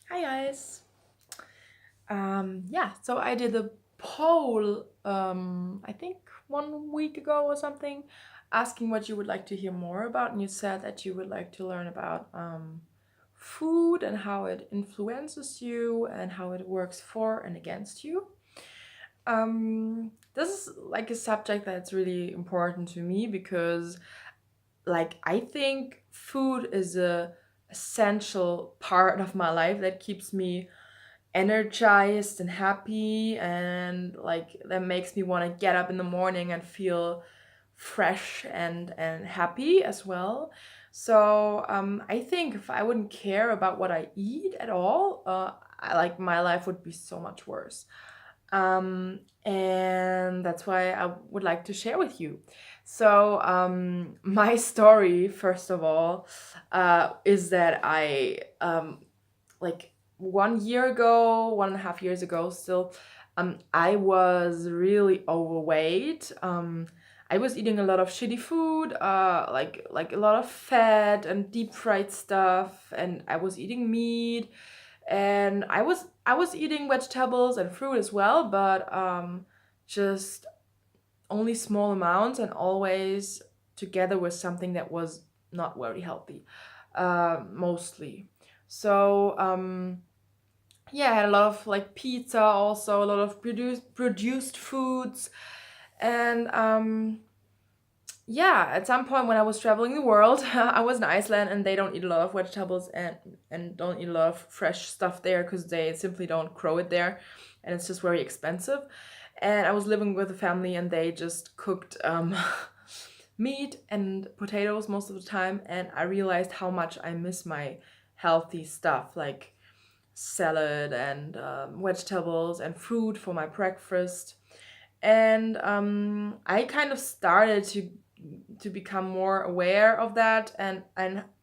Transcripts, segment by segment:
Hi guys. Yeah, so I did a poll, I think 1 week ago or something, asking what you would like to hear more about, and you said that you would like to learn about food and how it influences you and how it works for and against you. This is like a subject that's really important to me because, like, I think food is a essential part of my life that keeps me energized and happy, and like that makes me want to get up in the morning and feel fresh and happy as well. So I think if I wouldn't care about what I eat at all, like my life would be so much worse. And that's why I would like to share with you. So my story, first of all, is that I like 1 year ago, 1.5 years ago, still, I was really overweight. I was eating a lot of shitty food, like a lot of fat and deep fried stuff, and I was eating meat, and I was eating vegetables and fruit as well, but just only small amounts and always together with something that was not very healthy, mostly. So yeah, I had a lot of like pizza, also a lot of produced foods, and yeah, at some point when I was traveling the world, I was in Iceland, and they don't eat a lot of vegetables and don't eat a lot of fresh stuff there because they simply don't grow it there, and it's just very expensive. And I was living with a family, and they just cooked meat and potatoes most of the time, and I realized how much I miss my healthy stuff, like salad and vegetables and fruit for my breakfast. And I kind of started to become more aware of that, and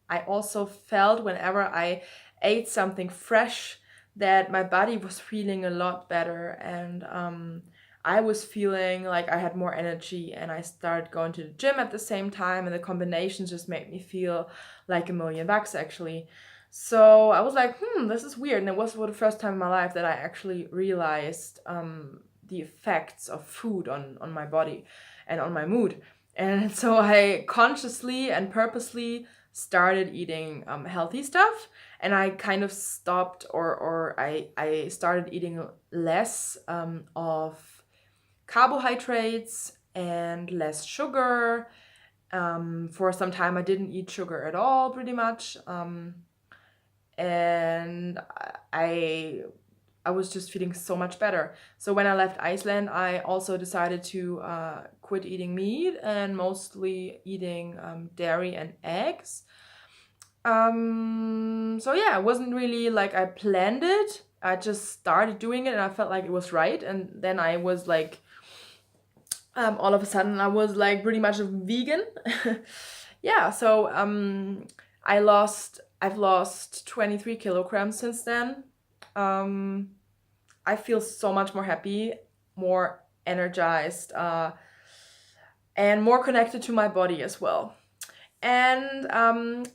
I also felt whenever I ate something fresh that my body was feeling a lot better, and I was feeling like I had more energy, and I started going to the gym at the same time, and the combination just made me feel like $1,000,000 actually. So I was like, this is weird. And it was for the first time in my life that I actually realized the effects of food on my body and on my mood. And so I consciously and purposely started eating healthy stuff. And I kind of stopped, or I started eating less of carbohydrates and less sugar. For some time, I didn't eat sugar at all, pretty much. And I I was just feeling so much better. So when I left Iceland, I also decided to quit eating meat and mostly eating dairy and eggs. So yeah, it wasn't really like I planned it. I just started doing it, and I felt like it was right. And then I was like, all of a sudden, I was like pretty much a vegan. Yeah. So I've lost 23 kilograms since then. Um, I feel so much more happy, more energized, and more connected to my body as well. And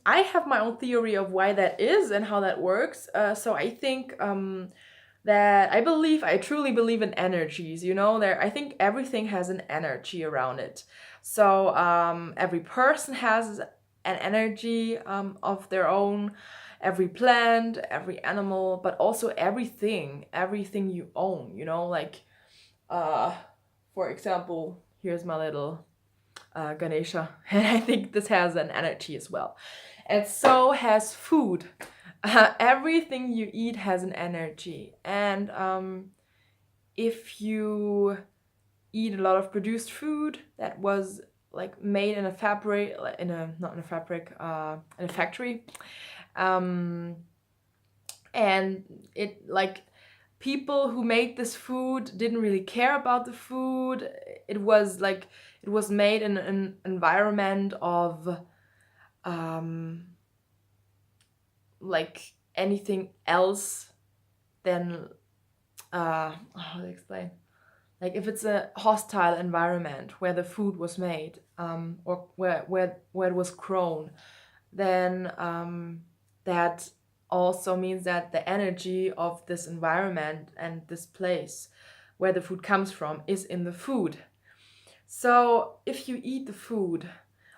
I have my own theory of why that is and how that works. So I think that I truly believe in energies. There, I think everything has an energy around it. So every person has an energy of their own. Every plant, every animal, but also everything you own. Like uh, for example, here's my little Ganesha, and I think this has an energy as well. And so has food. Everything you eat has an energy, and if you eat a lot of produced food that was like made in a fabric, in a not in a fabric, in a factory, um, and it like people who made this food didn't really care about the food. It was made in an environment of um like anything else than how to explain, like if it's a hostile environment where the food was made, or where it was grown, then that also means that the energy of this environment and this place where the food comes from is in the food. So if you eat the food,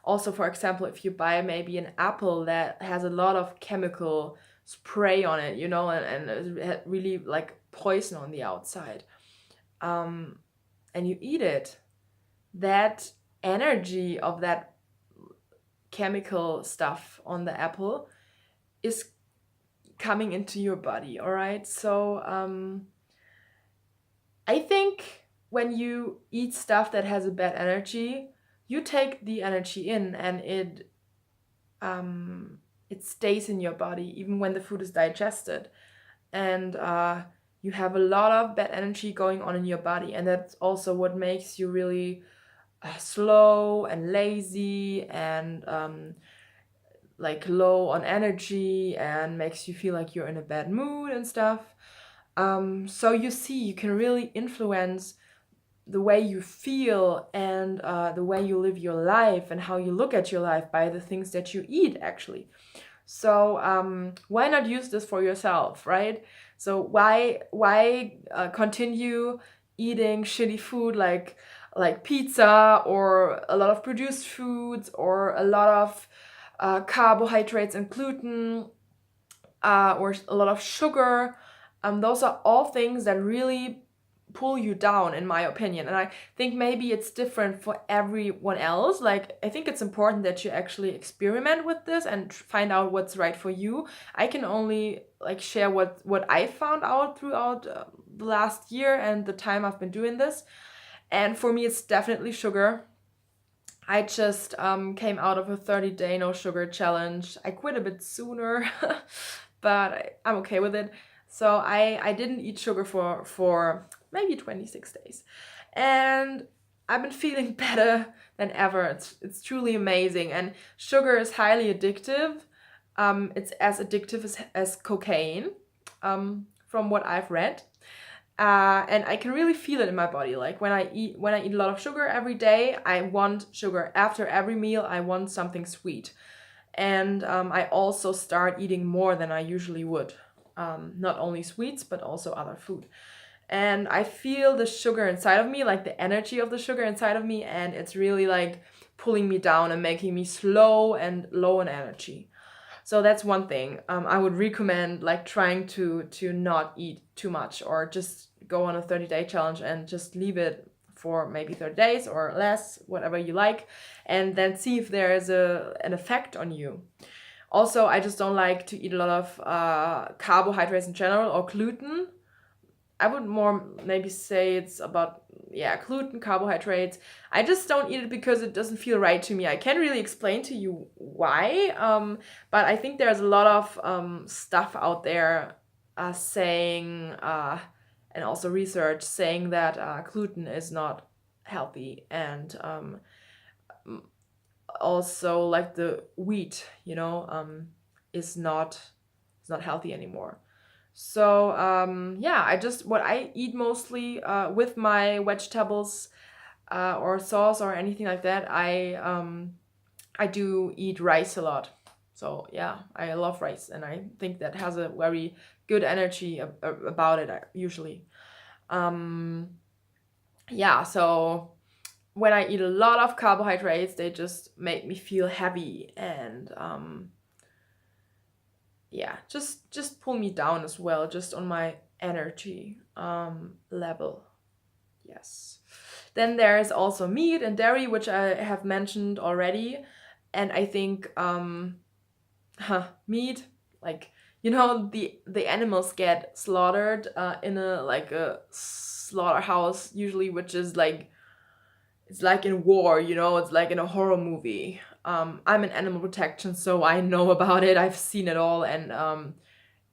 also for example, if you buy maybe an apple that has a lot of chemical spray on it, and it really like poison on the outside, and you eat it, that energy of that chemical stuff on the apple is coming into your body, all right? So I think when you eat stuff that has a bad energy, you take the energy in, and it stays in your body even when the food is digested, and you have a lot of bad energy going on in your body, and that's also what makes you really slow and lazy and like low on energy, and makes you feel like you're in a bad mood and stuff. So you see, you can really influence the way you feel and the way you live your life and how you look at your life by the things that you eat, actually. So why not use this for yourself, right? So why continue eating shitty food like pizza, or a lot of produced foods, or a lot of carbohydrates and gluten, or a lot of sugar? Those are all things that really pull you down, in my opinion. And I think maybe it's different for everyone else. Like, I think it's important that you actually experiment with this and find out what's right for you. I can only like share what I found out throughout the last year and the time I've been doing this. And for me, it's definitely sugar. I just came out of a 30-day no sugar challenge. I quit a bit sooner, but I'm okay with it. So I didn't eat sugar for maybe 26 days. And I've been feeling better than ever. It's truly amazing. And sugar is highly addictive. It's as addictive as cocaine, from what I've read. And I can really feel it in my body. Like when I eat a lot of sugar every day, I want sugar. After every meal, I want something sweet. And I also start eating more than I usually would. Not only sweets, but also other food. And I feel the sugar inside of me, like the energy of the sugar inside of me, and it's really like pulling me down and making me slow and low in energy. So that's one thing. I would recommend like trying to not eat too much, or just go on a 30-day challenge and just leave it for maybe 30 days or less, whatever you like, and then see if there is an effect on you. Also, I just don't like to eat a lot of carbohydrates in general, or gluten. I would more maybe say it's about, gluten, carbohydrates. I just don't eat it because it doesn't feel right to me. I can't really explain to you why, but I think there's a lot of stuff out there saying, and also research saying that gluten is not healthy, and also like the wheat, is not healthy anymore. So what I eat mostly with my vegetables or sauce or anything like that, I do eat rice a lot. So yeah, I love rice, and I think that has a very good energy about it usually. So when I eat a lot of carbohydrates, they just make me feel heavy, and just pull me down as well, just on my energy level. Yes. Then there is also meat and dairy, which I have mentioned already, and I think meat, like, the animals get slaughtered in a slaughterhouse usually, which is like, it's like in war, it's like in a horror movie. I'm in animal protection, so I know about it. I've seen it all, and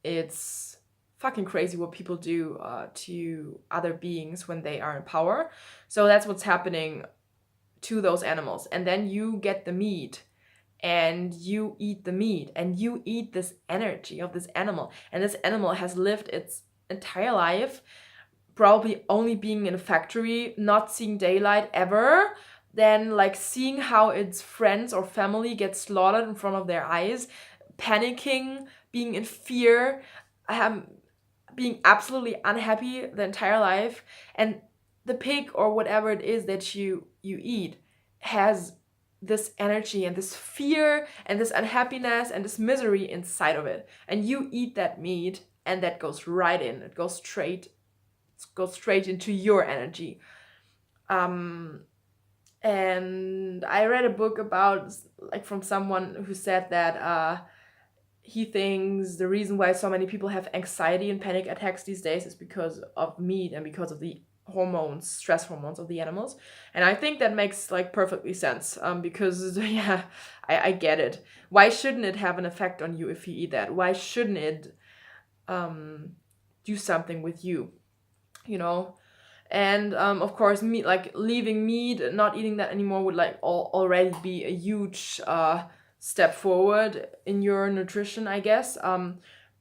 it's fucking crazy what people do to other beings when they are in power. So that's what's happening to those animals. And then you get the meat, and you eat the meat, and you eat this energy of this animal. And this animal has lived its entire life probably only being in a factory, not seeing daylight ever, then like seeing how its friends or family get slaughtered in front of their eyes, panicking, being in fear, being absolutely unhappy the entire life. And the pig or whatever it is that you eat has this energy and this fear and this unhappiness and this misery inside of it, and you eat that meat and that goes right in, it goes straight into your energy. um and I read a book about, like, from someone who said that he thinks the reason why so many people have anxiety and panic attacks these days is because of meat and because of the hormones, stress hormones of the animals. And I think that makes like perfectly sense, because yeah, I get it. Why shouldn't it have an effect on you if you eat that? Why shouldn't it do something with you, you know? And of course, meat, like leaving meat, not eating that anymore, would like already be a huge step forward in your nutrition, I guess.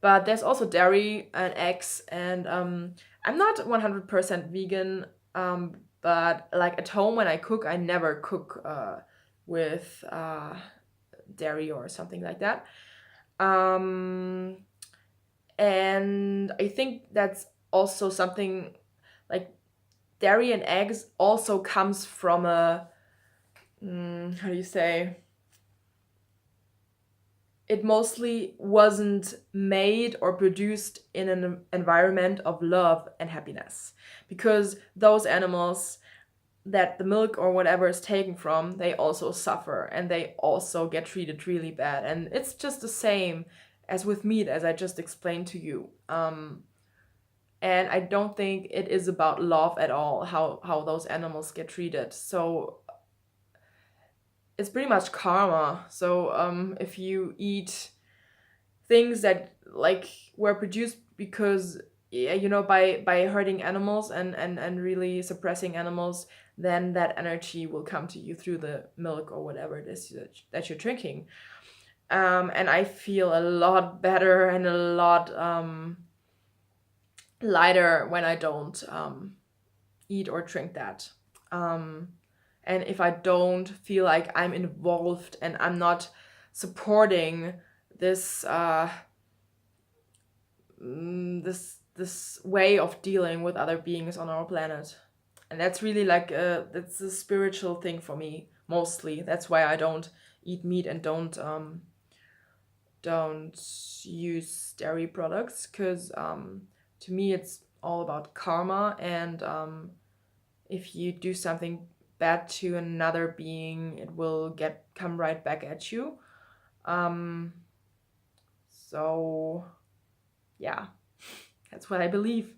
But there's also dairy and eggs, and I'm not 100% vegan, but like at home when I cook, I never cook with dairy or something like that. Um, and I think that's also something, like, dairy and eggs also comes from a, how do you say, it mostly wasn't made or produced in an environment of love and happiness, because those animals that the milk or whatever is taken from, they also suffer and they also get treated really bad. And it's just the same as with meat, as I just explained to you. And I don't think it is about love at all, how those animals get treated. So it's pretty much karma. So if you eat things that like were produced because, yeah, by hurting animals and really suppressing animals, then that energy will come to you through the milk or whatever it is that you're drinking. And I feel a lot better and a lot lighter when I don't eat or drink that. And if I don't feel like I'm involved and I'm not supporting this this way of dealing with other beings on our planet. And that's really like that's a spiritual thing for me mostly. That's why I don't eat meat and don't use dairy products, because to me it's all about karma. And if you do something bad to another being, it will come right back at you. So yeah, that's what I believe.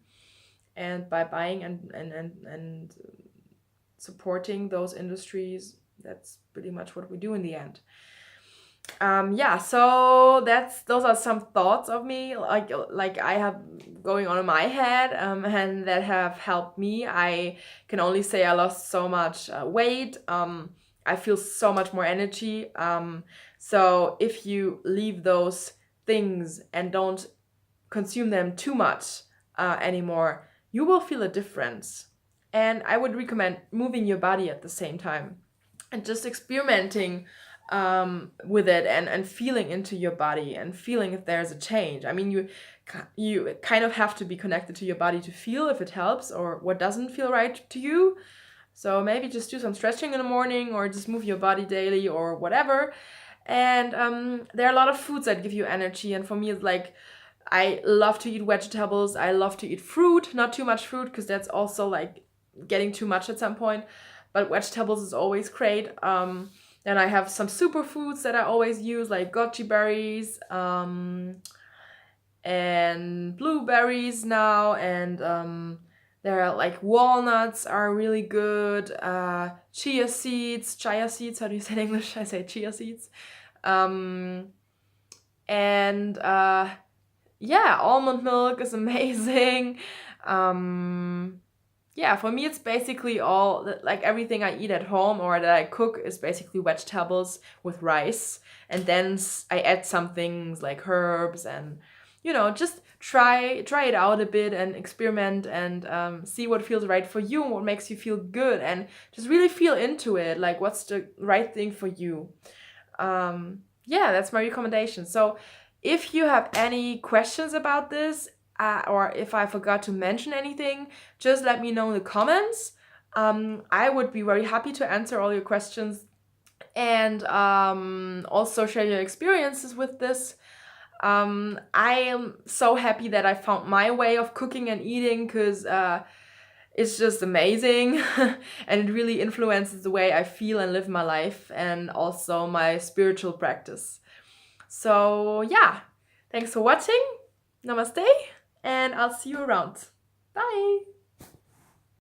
And by buying and supporting those industries, that's pretty much what we do in the end. Yeah, so those are some thoughts of me, like I have going on in my head, and that have helped me. I can only say I lost so much weight. I feel so much more energy. So if you leave those things and don't consume them too much anymore, you will feel a difference. And I would recommend moving your body at the same time and just experimenting with it, and feeling into your body and feeling if there's a change. I mean, you kind of have to be connected to your body to feel if it helps or what doesn't feel right to you. So maybe just do some stretching in the morning, or just move your body daily or whatever. And there are a lot of foods that give you energy. And for me, it's like, I love to eat vegetables. I love to eat fruit, not too much fruit, because that's also like getting too much at some point. But vegetables is always great. Then I have some superfoods that I always use, like goji berries, and blueberries now, and there are like walnuts are really good. Chia seeds. How do you say in English? I say chia seeds. And yeah, almond milk is amazing. Yeah, for me it's basically all, like everything I eat at home or that I cook is basically vegetables with rice, and then I add some things like herbs, and just try it out a bit and experiment, and see what feels right for you and what makes you feel good, and just really feel into it, like what's the right thing for you. Yeah, that's my recommendation. So If you have any questions about this, or if I forgot to mention anything, just let me know in the comments. I would be very happy to answer all your questions and also share your experiences with this. I am so happy that I found my way of cooking and eating, because it's just amazing and it really influences the way I feel and live my life, and also my spiritual practice. So, yeah, thanks for watching. Namaste, and I'll see you around. Bye.